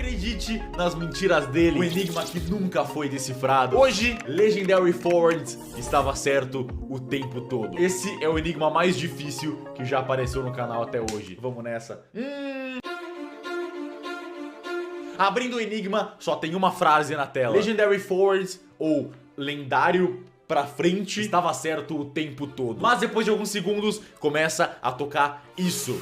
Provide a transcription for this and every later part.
acredite nas mentiras dele, o enigma que nunca foi decifrado. Hoje, Legendary Forwards estava certo o tempo todo. Esse é o enigma mais difícil que já apareceu no canal até hoje. Vamos nessa. Abrindo o enigma, só tem uma frase na tela. Legendary Forwards, ou lendário pra frente, estava certo o tempo todo. Mas depois de alguns segundos, começa a tocar isso.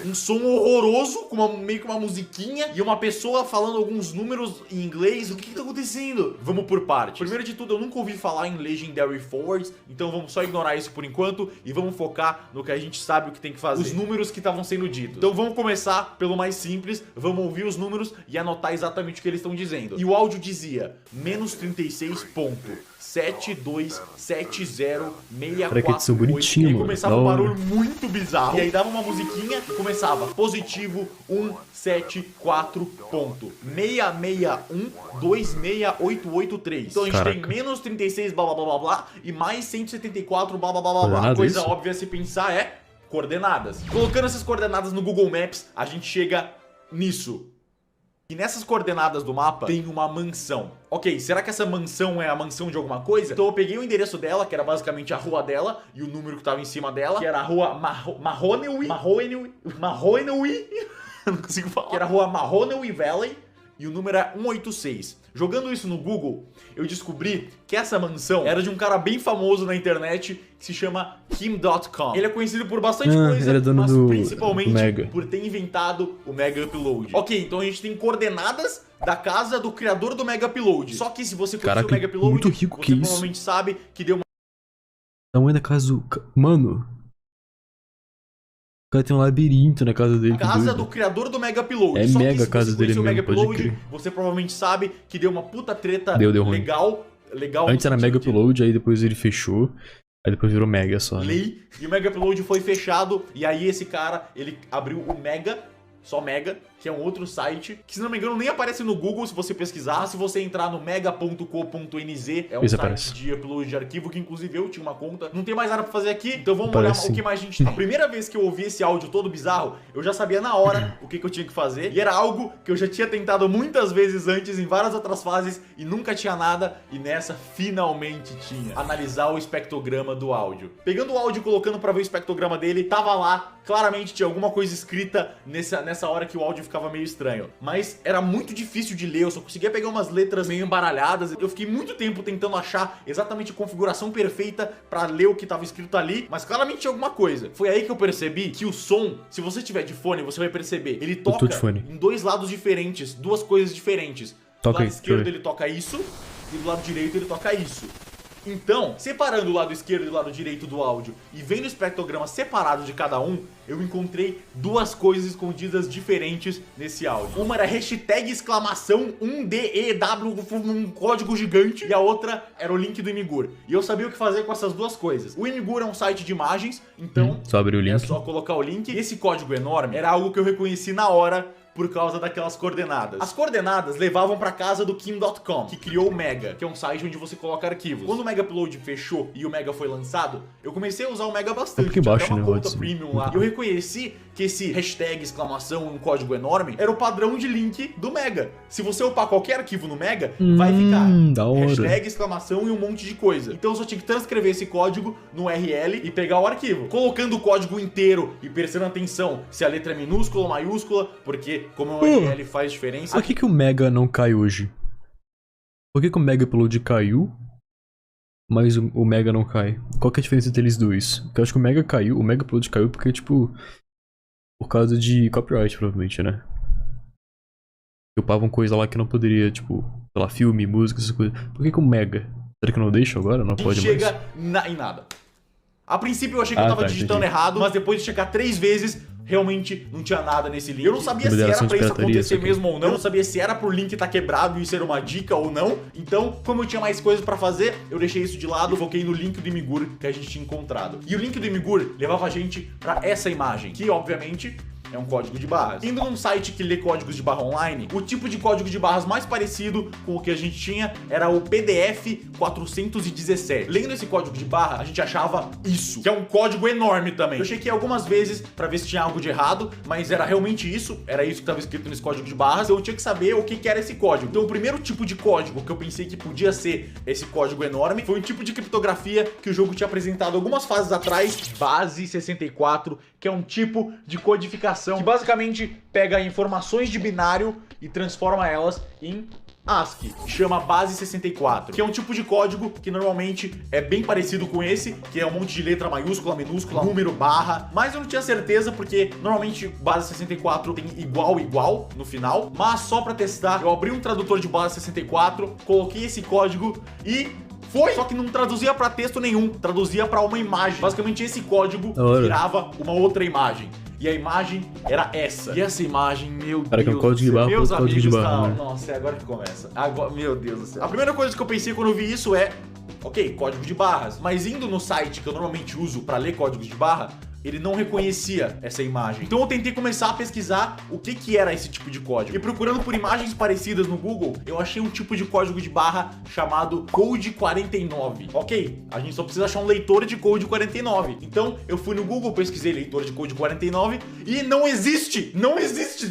Um som horroroso, com meio que uma musiquinha e uma pessoa falando alguns números em inglês. O que tá acontecendo? Vamos por partes. Primeiro de tudo, eu nunca ouvi falar em Legendary Forwards, então vamos só ignorar isso por enquanto e vamos focar no que a gente sabe o que tem que fazer. Os números que estavam sendo ditos. Então vamos começar pelo mais simples, vamos ouvir os números e anotar exatamente o que eles estão dizendo. E o áudio dizia, menos 36.727064. E começava um barulho muito bizarro. E aí dava uma musiquinha e começava positivo 174 ponto 661268883. Então a gente tem menos 36 blá blá blá blá blá e mais 174 blá blá blá blá blá. Coisa óbvia a se pensar é coordenadas. Colocando essas coordenadas no Google Maps, a gente chega nisso. E nessas coordenadas do mapa tem uma mansão. Ok, será que essa mansão é a mansão de alguma coisa? Então eu peguei o endereço dela, que era basicamente a rua dela, e o número que tava em cima dela, que era a rua Mahoney, eu não consigo falar. Que era a rua Mahoney Valley, e o número é 186. Jogando isso no Google, eu descobri que essa mansão era de um cara bem famoso na internet que se chama Kim.com. Ele é conhecido por bastante coisa, mas principalmente por ter inventado o Mega Upload. Ok, então a gente tem coordenadas da casa do criador do Mega Upload. Só que se você conhece o Mega Upload, muito rico você provavelmente sabe que deu uma... Tamanho da casa do... Mano... O cara tem um labirinto na casa dele. Casa do criador do Mega Upload. É só mega a casa dele mesmo, Mega Upload, você provavelmente sabe que deu uma puta treta ruim. legal. Antes era Mega Upload, aí depois ele fechou. Aí depois virou Mega só, né? E o Mega Upload foi fechado. E aí esse cara, ele abriu o Mega, só Mega, que é um outro site, que se não me engano nem aparece no Google se você pesquisar. Se você entrar no mega.co.nz, é um site de upload de arquivo, que inclusive eu tinha uma conta. Não tem mais nada pra fazer aqui, então vamos olhar o que mais a gente tem. A primeira vez que eu ouvi esse áudio todo bizarro, eu já sabia na hora o que eu tinha que fazer. E era algo que eu já tinha tentado muitas vezes antes, em várias outras fases, e nunca tinha nada. E nessa, finalmente tinha. Analisar o espectrograma do áudio. Pegando o áudio e colocando pra ver o espectrograma dele, tava lá, claramente tinha alguma coisa escrita nessa hora que o áudio ficava meio estranho, mas era muito difícil de ler, eu só conseguia pegar umas letras meio embaralhadas. Eu fiquei muito tempo tentando achar exatamente a configuração perfeita pra ler o que tava escrito ali, mas claramente tinha alguma coisa. Foi aí que eu percebi que o som, se você tiver de fone, você vai perceber, ele toca em dois lados diferentes, duas coisas diferentes. Do lado esquerdo ele toca isso, e do lado direito ele toca isso. Então, separando o lado esquerdo e o lado direito do áudio e vendo o espectrograma separado de cada um, eu encontrei duas coisas escondidas diferentes nesse áudio. Uma era hashtag exclamação 1DEW, um código gigante, e a outra era o link do Imgur. E eu sabia o que fazer com essas duas coisas. O Imgur é um site de imagens, então só abrir o link. É só colocar o link. Esse código enorme era algo que eu reconheci na hora por causa daquelas coordenadas. As coordenadas levavam pra casa do Kim.com, que criou o Mega, que é um site onde você coloca arquivos. Quando o Mega Upload fechou e o Mega foi lançado, eu comecei a usar o Mega bastante. Tinha até uma conta premium lá. E eu reconheci que esse hashtag exclamação, um código enorme, era o padrão de link do Mega. Se você upar qualquer arquivo no Mega, vai ficar hashtag exclamação e um monte de coisa. Então eu só tinha que transcrever esse código no URL e pegar o arquivo. Colocando o código inteiro e prestando atenção se a letra é minúscula ou maiúscula, porque como o URL faz diferença. Por que o Mega não cai hoje? Por que o Mega Upload caiu, mas o Mega não cai? Qual que é a diferença deles dois? Porque eu acho que o Mega caiu, o Mega Upload caiu porque, tipo, por causa de copyright, provavelmente, né? Upavam coisa lá que não poderia, tipo, sei lá, filme, música, essas coisas. Por que o Mega? Será que não deixa agora? Não pode mais? Chega em nada. A princípio eu achei que eu tava digitando errado, mas depois de checar 3 vezes, realmente não tinha nada nesse link. Eu não sabia se era pra isso acontecer mesmo ou não. Eu não sabia se era pro link tá quebrado e isso era uma dica ou não. Então, como eu tinha mais coisas pra fazer, eu deixei isso de lado e foquei no link do Imgur que a gente tinha encontrado. E o link do Imgur levava a gente pra essa imagem, que obviamente é um código de barras. Indo num site que lê códigos de barra online, o tipo de código de barras mais parecido com o que a gente tinha era o PDF 417. Lendo esse código de barra, a gente achava isso, que é um código enorme também. Eu chequei algumas vezes pra ver se tinha algo de errado, mas era realmente isso, era isso que estava escrito nesse código de barras. Eu tinha que saber o que era esse código. Então o primeiro tipo de código que eu pensei que podia ser esse código enorme foi um tipo de criptografia que o jogo tinha apresentado algumas fases atrás, base 64, que é um tipo de codificação que basicamente pega informações de binário e transforma elas em ASCII, chama base 64, que é um tipo de código que normalmente é bem parecido com esse, que é um monte de letra maiúscula, minúscula, número, barra, mas eu não tinha certeza porque normalmente base 64 tem igual no final, mas só pra testar, eu abri um tradutor de base 64, coloquei esse código e foi! Só que não traduzia pra texto nenhum, traduzia pra uma imagem. Basicamente esse código virava uma outra imagem. E a imagem era essa. E essa imagem, meu Deus. Que é um código de barra, meus código amigos de barra, né? Nossa, é agora que começa. Agora, meu Deus do céu. A primeira coisa que eu pensei quando eu vi isso é, ok, código de barras. Mas indo no site que eu normalmente uso pra ler códigos de barra, ele não reconhecia essa imagem. Então eu tentei começar a pesquisar o que era esse tipo de código. E procurando por imagens parecidas no Google, eu achei um tipo de código de barra chamado Code 49. Ok, a gente só precisa achar um leitor de Code 49. Então eu fui no Google, pesquisei leitor de Code 49 e não existe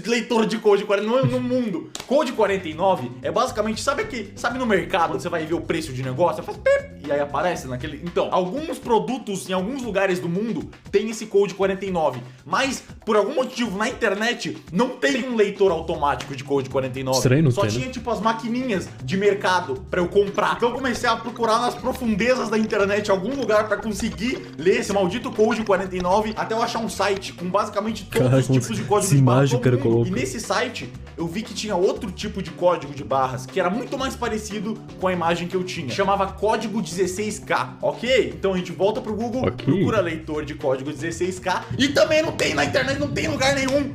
leitor de Code 49 no mundo. Code 49 é basicamente, sabe no mercado, quando você vai ver o preço de negócio, você faz pip, e aí aparece naquele... Então, alguns produtos em alguns lugares do mundo tem esse Code 49, mas por algum motivo na internet não tem um leitor automático de Code 49. Estranho, só tinha tipo as maquininhas de mercado pra eu comprar. Então eu comecei a procurar nas profundezas da internet algum lugar pra conseguir ler esse maldito Code 49, até eu achar um site com basicamente todos os tipos de código de barras do mundo. E nesse site eu vi que tinha outro tipo de código de barras que era muito mais parecido com a imagem que eu tinha. Chamava código 16K, ok? Então a gente volta pro Google, procura leitor de código 16K e também não tem na internet, não tem em lugar nenhum.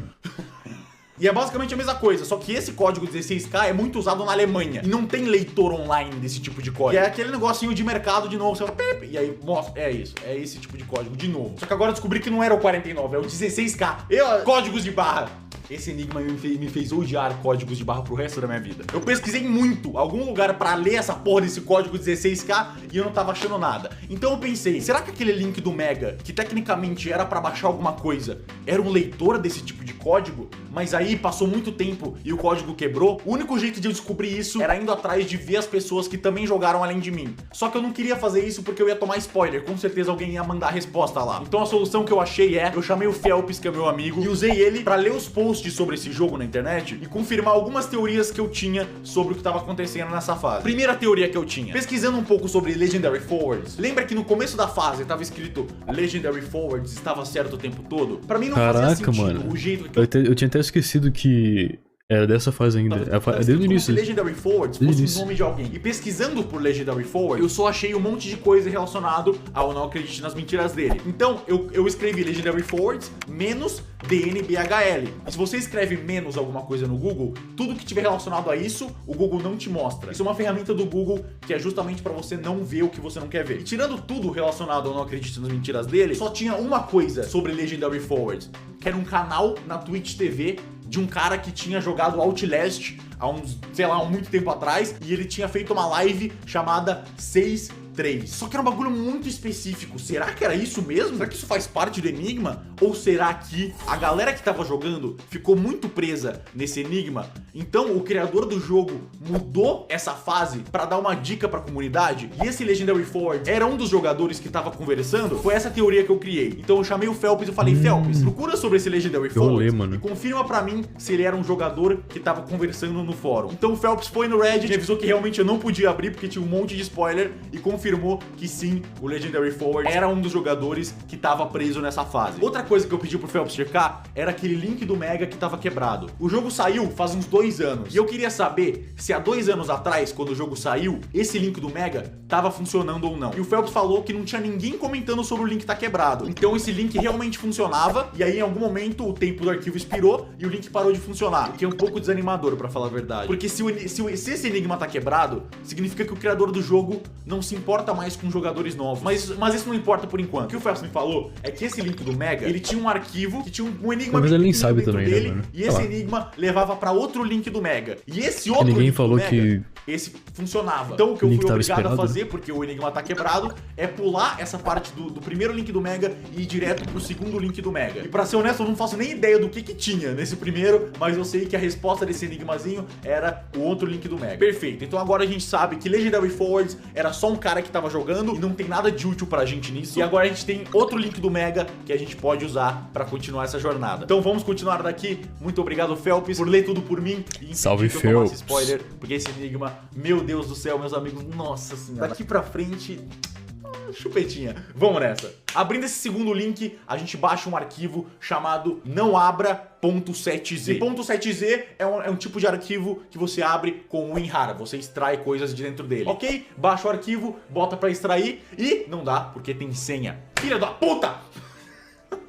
E é basicamente a mesma coisa, só que esse código 16K é muito usado na Alemanha e não tem leitor online desse tipo de código. E é aquele negocinho de mercado de novo, você fala, e aí mostra, é esse tipo de código de novo. Só que agora eu descobri que não era o 49, é o 16K. Códigos de barra. Esse enigma me fez odiar códigos de barra pro resto da minha vida. Eu pesquisei muito, algum lugar pra ler essa porra desse código 16K e eu não tava achando nada. Então eu pensei, será que aquele link do Mega, que tecnicamente era pra baixar alguma coisa, era um leitor desse tipo de código? Mas aí passou muito tempo e o código quebrou? O único jeito de eu descobrir isso era indo atrás de ver as pessoas que também jogaram além de mim. Só que eu não queria fazer isso porque eu ia tomar spoiler, com certeza alguém ia mandar a resposta lá. Então a solução que eu achei eu chamei o Felps, que é meu amigo, e usei ele pra ler os posts sobre esse jogo na internet e confirmar algumas teorias que eu tinha sobre o que estava acontecendo nessa fase. Primeira teoria que eu tinha, pesquisando um pouco sobre Legendary Forwards, lembra que no começo da fase estava escrito Legendary Forwards estava certo o tempo todo? Pra mim não fazia sentido, mano. O jeito que eu tinha até esquecido que era dessa fase ainda. Desde o início. Legendary Forwards fosse o nome de alguém. E pesquisando por Legendary Forwards, eu só achei um monte de coisa relacionado ao não acredite nas mentiras dele. Então, eu escrevi Legendary Forwards menos DNBHL. E se você escreve menos alguma coisa no Google, tudo que tiver relacionado a isso, o Google não te mostra. Isso é uma ferramenta do Google que é justamente pra você não ver o que você não quer ver. E tirando tudo relacionado ao não acredite nas mentiras dele, só tinha uma coisa sobre Legendary Forwards, que era um canal na Twitch TV de um cara que tinha jogado Outlast há uns, sei lá, muito tempo atrás, e ele tinha feito uma live chamada 6-3. Só que era um bagulho muito específico. Será que era isso mesmo? Será que isso faz parte do enigma? Ou será que a galera que tava jogando ficou muito presa nesse enigma? Então o criador do jogo mudou essa fase pra dar uma dica pra comunidade? E esse Legendary Forward era um dos jogadores que tava conversando? Foi essa teoria que eu criei. Então eu chamei o Felps e falei, Felps, procura sobre esse Legendary Forward e confirma pra mim se ele era um jogador que tava conversando no fórum. Então o Felps foi no Reddit e avisou que realmente eu não podia abrir porque tinha um monte de spoiler e confirmou que sim, o Legendary Forward era um dos jogadores que tava preso nessa fase. Outra coisa que eu pedi pro Felps checar era aquele link do Mega que tava quebrado. O jogo saiu faz uns 2 anos e eu queria saber se há 2 anos atrás, quando o jogo saiu, esse link do Mega tava funcionando ou não. E o Felps falou que não tinha ninguém comentando sobre o link tá quebrado. Então esse link realmente funcionava e aí em algum momento o tempo do arquivo expirou e o link parou de funcionar. O que é um pouco desanimador, pra falar a verdade. Porque se esse enigma tá quebrado, significa que o criador do jogo não se importa importa mais com jogadores novos. Mas isso não importa por enquanto. O que o Felps me falou é que esse link do Mega, ele tinha um arquivo que tinha um enigma mas ele nem sabe dentro também, dele, né, mano? e esse enigma levava pra outro link do Mega. E esse outro Ninguém link falou do Mega, que esse funcionava. Então o que eu link fui tava obrigado a esperado. fazer, porque o enigma tá quebrado, é pular essa parte do primeiro link do Mega e ir direto pro segundo link do Mega. E pra ser honesto, eu não faço nem ideia do que tinha nesse primeiro, mas eu sei que a resposta desse enigmazinho era o outro link do Mega. Perfeito, então agora a gente sabe que Legendary Forwards era só um cara que tava jogando e não tem nada de útil pra gente nisso. E agora a gente tem outro link do Mega que a gente pode usar pra continuar essa jornada. Então vamos continuar daqui. Muito obrigado, Felps, por ler tudo por mim e Salve, impedir que eu tomasse Felps. spoiler, porque esse enigma, meu Deus do céu, meus amigos, nossa senhora. Daqui pra frente, chupetinha. Vamos nessa. Abrindo esse segundo link, a gente baixa um arquivo chamado nãoabra.7z. E .7z é um tipo de arquivo que você abre com o WinRAR. Você extrai coisas de dentro dele. Ok? Baixa o arquivo, bota pra extrair e não dá porque tem senha. Filha da puta!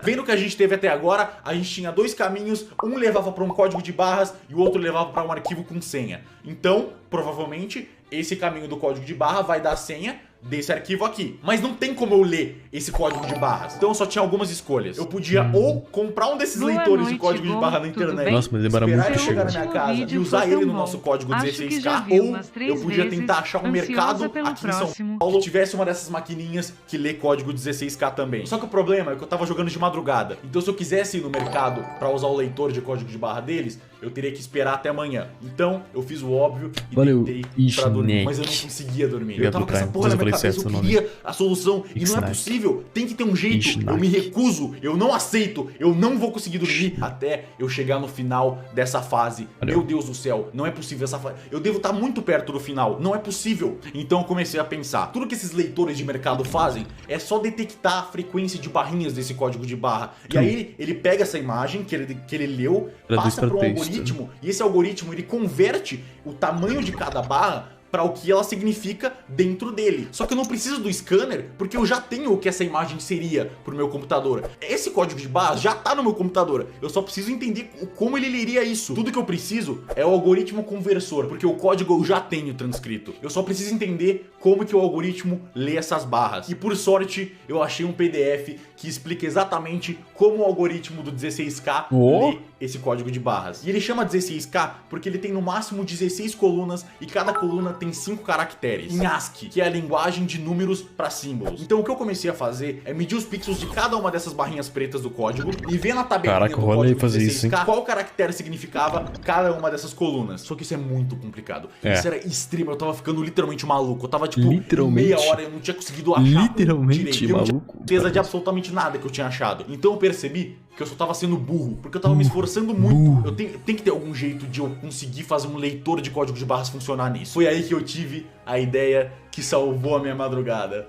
Vendo o que a gente teve até agora, a gente tinha dois caminhos, um levava para um código de barras e o outro levava para um arquivo com senha. Então, provavelmente, esse caminho do código de barra vai dar a senha desse arquivo aqui. Mas não tem como eu ler esse código de barras. Então eu só tinha algumas escolhas. Eu podia ou comprar um desses leitores de código de barra na internet, Nossa, mas demora esperar muito ele chegar na chegar. minha casa e usar ele no nosso código 16K, ou eu podia tentar achar um mercado aqui em São Paulo que tivesse uma dessas maquininhas que lê código 16K também. Só que o problema é que eu tava jogando de madrugada. Então se eu quisesse ir no mercado pra usar o leitor de código de barra deles, eu teria que esperar até amanhã. Então eu fiz o óbvio e Valeu. tentei pra dormir, Ixi, mas eu não conseguia dormir. Eu Obrigado, tava com essa Caio. porra na Eu minha falei cabeça, certo eu o nome. queria a solução e não é Ixnack. possível. Tem que ter um jeito. Ixnack. Eu me recuso, eu não aceito, eu não vou conseguir dormir até eu chegar no final dessa fase. Valeu. Meu Deus do céu, não é possível essa fase. Eu devo estar muito perto do final, não é possível. Então eu comecei a pensar, tudo que esses leitores de mercado fazem é só detectar a frequência de barrinhas desse código de barra. E aí ele pega essa imagem que ele leu, Traduz passa pra para um texto. algoritmo, e esse algoritmo ele converte o tamanho de cada barra para o que ela significa dentro dele. Só que eu não preciso do scanner, porque eu já tenho o que essa imagem seria pro meu computador. Esse código de barras já tá no meu computador. Eu só preciso entender como ele leria isso. Tudo que eu preciso é o algoritmo conversor, porque o código eu já tenho transcrito. Eu só preciso entender como que o algoritmo lê essas barras. E por sorte, eu achei um PDF que explica exatamente como o algoritmo do 16K lê esse código de barras. E ele chama 16K porque ele tem no máximo 16 colunas e cada coluna tem 5 caracteres em ASCII, que é a linguagem de números para símbolos. Então o que eu comecei a fazer é medir os pixels de cada uma dessas barrinhas pretas do código e ver na tabelinha Caraca, do rolei código fazer 16K isso, hein? qual caractere significava cada uma dessas colunas. Só que isso é muito complicado. É. Isso era extremo, eu tava ficando literalmente maluco. Eu tava tipo Literalmente. meia hora, eu não tinha conseguido achar Literalmente direito. Eu não tinha maluco. certeza de absolutamente nada que eu tinha achado. Então eu percebi que eu só tava sendo burro, porque eu tava me esforçando muito. Eu tenho que ter algum jeito de eu conseguir fazer um leitor de código de barras funcionar nisso. Foi aí que eu tive a ideia que salvou a minha madrugada.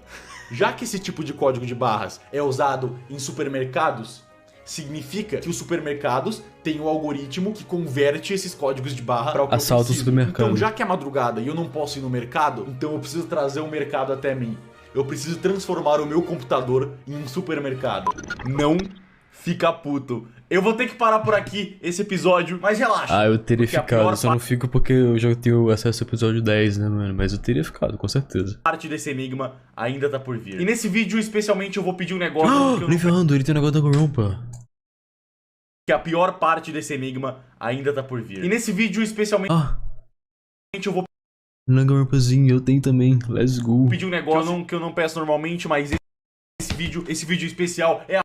Já que esse tipo de código de barras é usado em supermercados, significa que os supermercados têm um algoritmo que converte esses códigos de barra para o que Assalta eu o preciso. supermercado. Então, já que é madrugada e eu não posso ir no mercado, então eu preciso trazer o mercado até mim. Eu preciso transformar o meu computador em um supermercado. Não fica puto. Eu vou ter que parar por aqui esse episódio, mas relaxa. Ah, eu teria porque a ficado, pior só não fico porque eu já tenho acesso ao episódio 10, né, mano? Mas eu teria ficado, com certeza. parte desse enigma ainda tá por vir. E nesse vídeo, especialmente, eu vou pedir um negócio que eu não Livando, ele tem um negócio da Grumpa. que a pior parte desse enigma ainda tá por vir. E nesse vídeo, especialmente, Ah, eu vou na Grumpazinho, eu tenho também. Let's go. pedir um negócio que eu não peço normalmente, mas esse vídeo especial é a